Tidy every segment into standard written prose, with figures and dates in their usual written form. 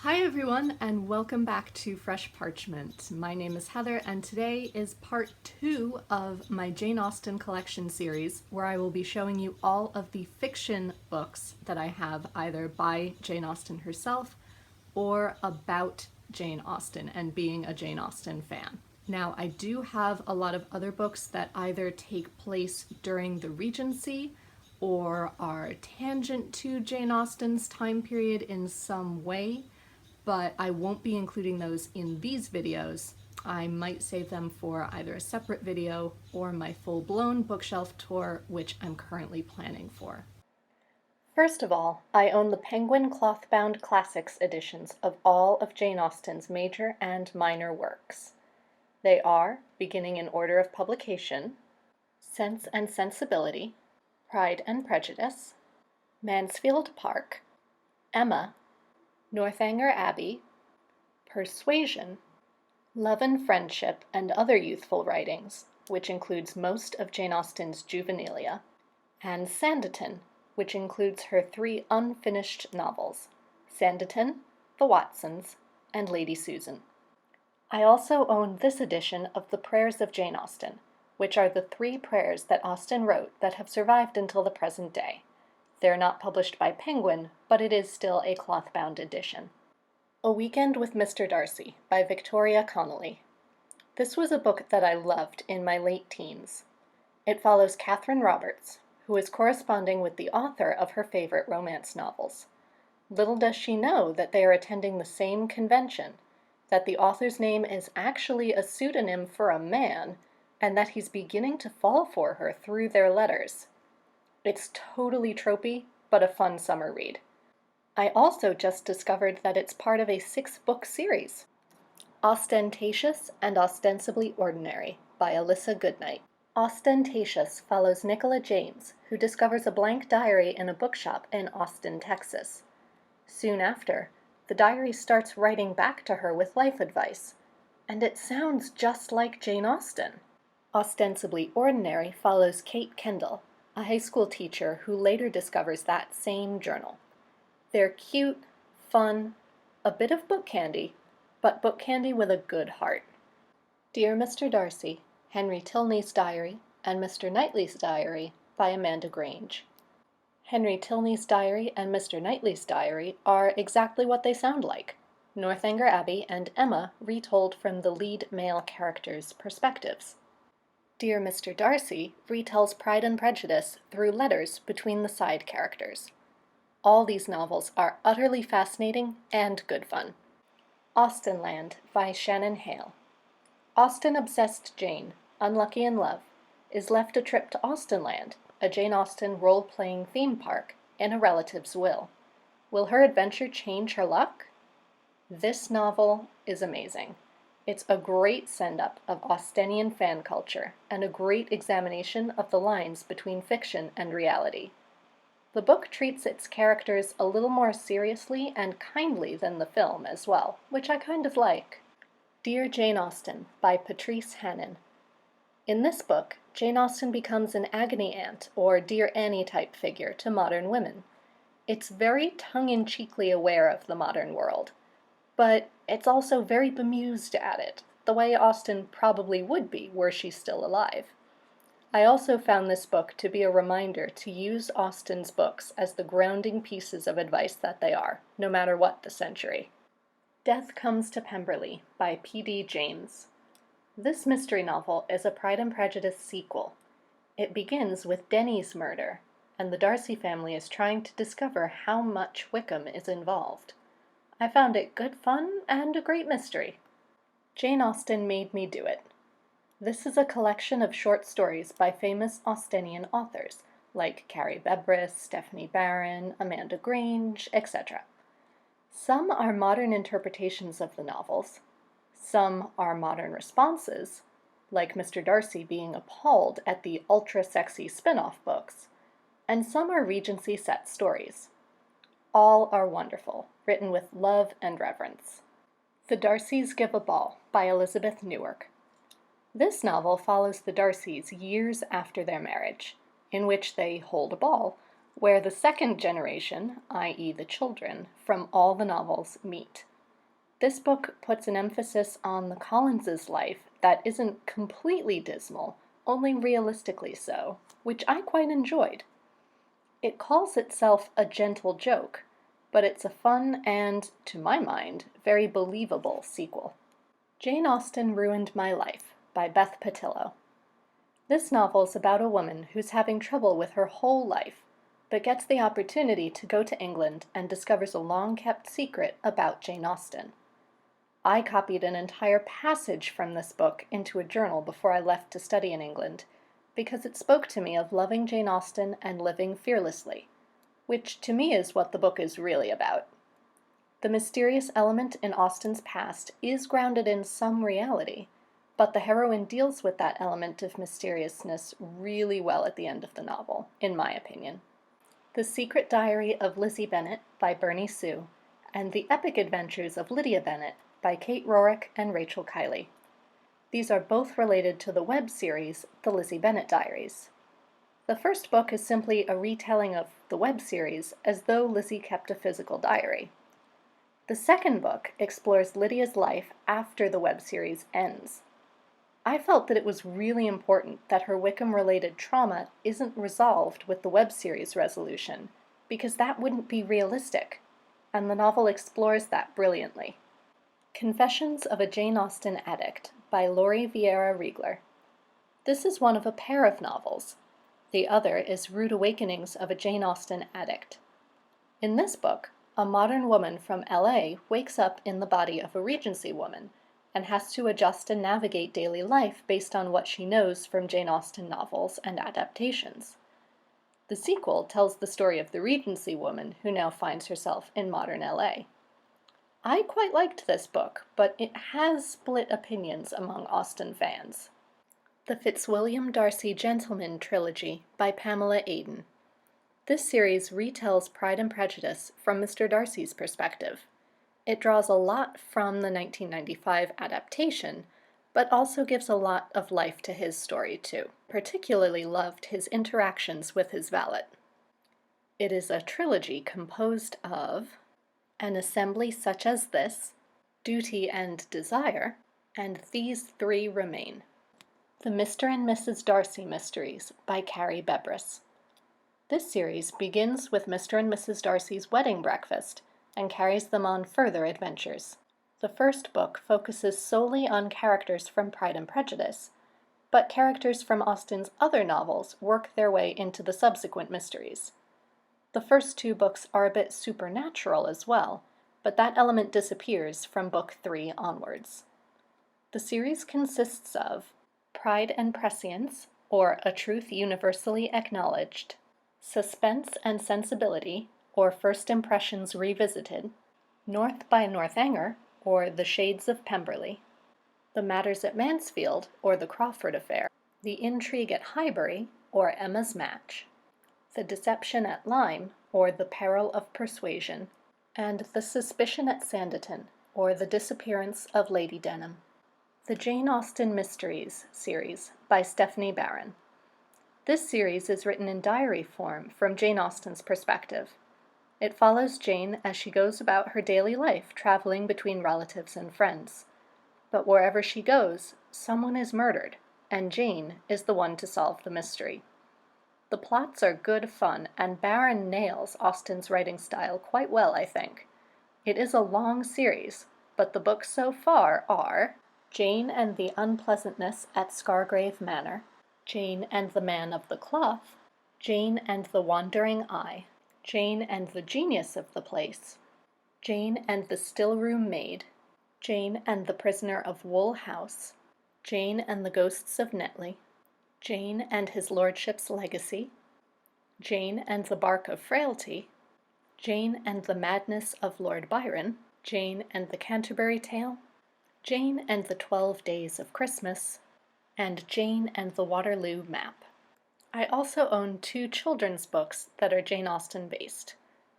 Hi everyone, and welcome back to Fresh Parchment. My name is Heather, and today is part 2 of my Jane Austen collection series, where I will be showing you all of the fiction books that I have either by Jane Austen herself or about Jane Austen and being a Jane Austen fan. Now, I do have a lot of other books that either take place during the Regency or are tangent to Jane Austen's time period in some way, but I won't be including those in these videos. I might save them for either a separate video or my full-blown bookshelf tour, which I'm currently planning for. First of all, I own the Penguin cloth-bound classics editions of all of Jane Austen's major and minor works. They are, beginning in order of publication, Sense and Sensibility, Pride and Prejudice, Mansfield Park, Emma, Northanger Abbey, Persuasion, Love and Friendship and Other Youthful Writings, which includes most of Jane Austen's juvenilia, and Sanditon, which includes her 3 unfinished novels, Sanditon, The Watsons, and Lady Susan. I also own this edition of the Prayers of Jane Austen, which are the 3 prayers that Austen wrote that have survived until the present day. They're not published by Penguin, but it is still a cloth-bound edition. A Weekend with Mr. Darcy by Victoria Connolly. This was a book that I loved in my late teens. It follows Catherine Roberts, who is corresponding with the author of her favorite romance novels. Little does she know that they are attending the same convention, that the author's name is actually a pseudonym for a man, and that he's beginning to fall for her through their letters. It's totally tropey, but a fun summer read. I also just discovered that it's part of a 6-book series, Austentatious and Ostensibly Ordinary by Alyssa Goodnight. Austentatious follows Nicola James, who discovers a blank diary in a bookshop in Austin, Texas. Soon after, the diary starts writing back to her with life advice, and it sounds just like Jane Austen. Ostensibly Ordinary follows Kate Kendall, a high school teacher who later discovers that same journal. They're cute, fun, a bit of book candy, but book candy with a good heart. Dear Mr. Darcy, Henry Tilney's Diary, and Mr. Knightley's Diary by Amanda Grange. Henry Tilney's Diary and Mr. Knightley's Diary are exactly what they sound like, Northanger Abbey and Emma retold from the lead male characters' perspectives. Dear Mr. Darcy retells Pride and Prejudice through letters between the side characters. All these novels are utterly fascinating and good fun. Austenland by Shannon Hale. Austen-obsessed Jane, unlucky in love, is left a trip to Austenland, a Jane Austen role-playing theme park, in a relative's will. Will her adventure change her luck? This novel is amazing. It's a great send-up of Austenian fan culture and a great examination of the lines between fiction and reality. The book treats its characters a little more seriously and kindly than the film as well, which I kind of like. Dear Jane Austen by Patrice Hannon. In this book, Jane Austen becomes an agony aunt or Dear Annie type figure to modern women. It's very tongue-in-cheekly aware of the modern world, but it's also very bemused at it, the way Austen probably would be were she still alive. I also found this book to be a reminder to use Austen's books as the grounding pieces of advice that they are, no matter what the century. Death Comes to Pemberley by P.D. James. This mystery novel is a Pride and Prejudice sequel. It begins with Denny's murder, and the Darcy family is trying to discover how much Wickham is involved. I found it good fun and a great mystery. Jane Austen made me do it. This is a collection of short stories by famous Austenian authors, like Carrie Bebris, Stephanie Barron, Amanda Grange, etc. Some are modern interpretations of the novels. Some are modern responses, like Mr. Darcy being appalled at the ultra-sexy spin-off books, and some are Regency set stories. All are wonderful, written with love and reverence. The Darcys Give a Ball by Elizabeth Newark. This novel follows the Darcys years after their marriage, in which they hold a ball, where the second generation, i.e. the children, from all the novels meet. This book puts an emphasis on the Collinses' life that isn't completely dismal, only realistically so, which I quite enjoyed. It calls itself a gentle joke, but it's a fun and, to my mind, very believable sequel. Jane Austen Ruined My Life by Beth Patillo. This novel's about a woman who's having trouble with her whole life, but gets the opportunity to go to England and discovers a long-kept secret about Jane Austen. I copied an entire passage from this book into a journal before I left to study in England, because it spoke to me of loving Jane Austen and living fearlessly, which to me is what the book is really about. The mysterious element in Austen's past is grounded in some reality, but the heroine deals with that element of mysteriousness really well at the end of the novel, in my opinion. The Secret Diary of Lizzie Bennet by Bernie Sue, and The Epic Adventures of Lydia Bennet by Kate Rorick and Rachel Kiley. These are both related to the web series, The Lizzie Bennet Diaries. The first book is simply a retelling of the web series as though Lizzie kept a physical diary. The second book explores Lydia's life after the web series ends. I felt that it was really important that her Wickham-related trauma isn't resolved with the web series resolution, because that wouldn't be realistic, and the novel explores that brilliantly. Confessions of a Jane Austen Addict by Laurie Vieira Riegler. This is one of a pair of novels. The other is Rude Awakenings of a Jane Austen Addict. In this book, a modern woman from LA wakes up in the body of a Regency woman and has to adjust and navigate daily life based on what she knows from Jane Austen novels and adaptations. The sequel tells the story of the Regency woman who now finds herself in modern LA. I quite liked this book, but it has split opinions among Austen fans. The Fitzwilliam Darcy Gentleman Trilogy by Pamela Aden. This series retells Pride and Prejudice from Mr. Darcy's perspective. It draws a lot from the 1995 adaptation, but also gives a lot of life to his story too. Particularly loved his interactions with his valet. It is a trilogy composed of An Assembly Such as This, Duty and Desire, and These Three Remain. The Mr. and Mrs. Darcy Mysteries by Carrie Bebris. This series begins with Mr. and Mrs. Darcy's wedding breakfast and carries them on further adventures. The first book focuses solely on characters from Pride and Prejudice, but characters from Austen's other novels work their way into the subsequent mysteries. The first two books are a bit supernatural as well, but that element disappears from book 3 onwards. The series consists of Pride and Prescience, or A Truth Universally Acknowledged, Suspense and Sensibility, or First Impressions Revisited, North by Northanger, or The Shades of Pemberley, The Matters at Mansfield, or The Crawford Affair, The Intrigue at Highbury, or Emma's Match, The Deception at Lyme, or The Peril of Persuasion, and The Suspicion at Sanditon, or The Disappearance of Lady Denham. The Jane Austen Mysteries series by Stephanie Barron. This series is written in diary form from Jane Austen's perspective. It follows Jane as she goes about her daily life traveling between relatives and friends. But wherever she goes, someone is murdered, and Jane is the one to solve the mystery. The plots are good fun, and Barron nails Austen's writing style quite well, I think. It is a long series, but the books so far are Jane and the Unpleasantness at Scargrave Manor, Jane and the Man of the Cloth, Jane and the Wandering Eye, Jane and the Genius of the Place, Jane and the Still-Room Maid, Jane and the Prisoner of Wool House, Jane and the Ghosts of Netley, Jane and His Lordship's Legacy, Jane and the Bark of Frailty, Jane and the Madness of Lord Byron, Jane and the Canterbury Tale, Jane and the 12 Days of Christmas, and Jane and the Waterloo Map. I also own 2 children's books that are Jane Austen based.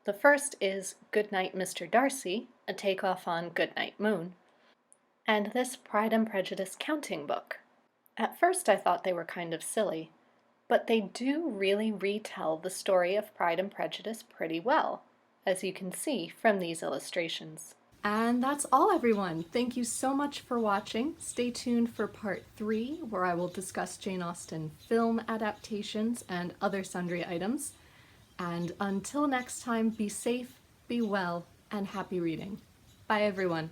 The first is Goodnight, Mr. Darcy, a takeoff on Goodnight, Moon, and this Pride and Prejudice counting book. At first I thought they were kind of silly, but they do really retell the story of Pride and Prejudice pretty well, as you can see from these illustrations. And that's all, everyone. Thank you so much for watching. Stay tuned for part 3, where I will discuss Jane Austen film adaptations and other sundry items. And until next time, be safe, be well, and happy reading. Bye, everyone.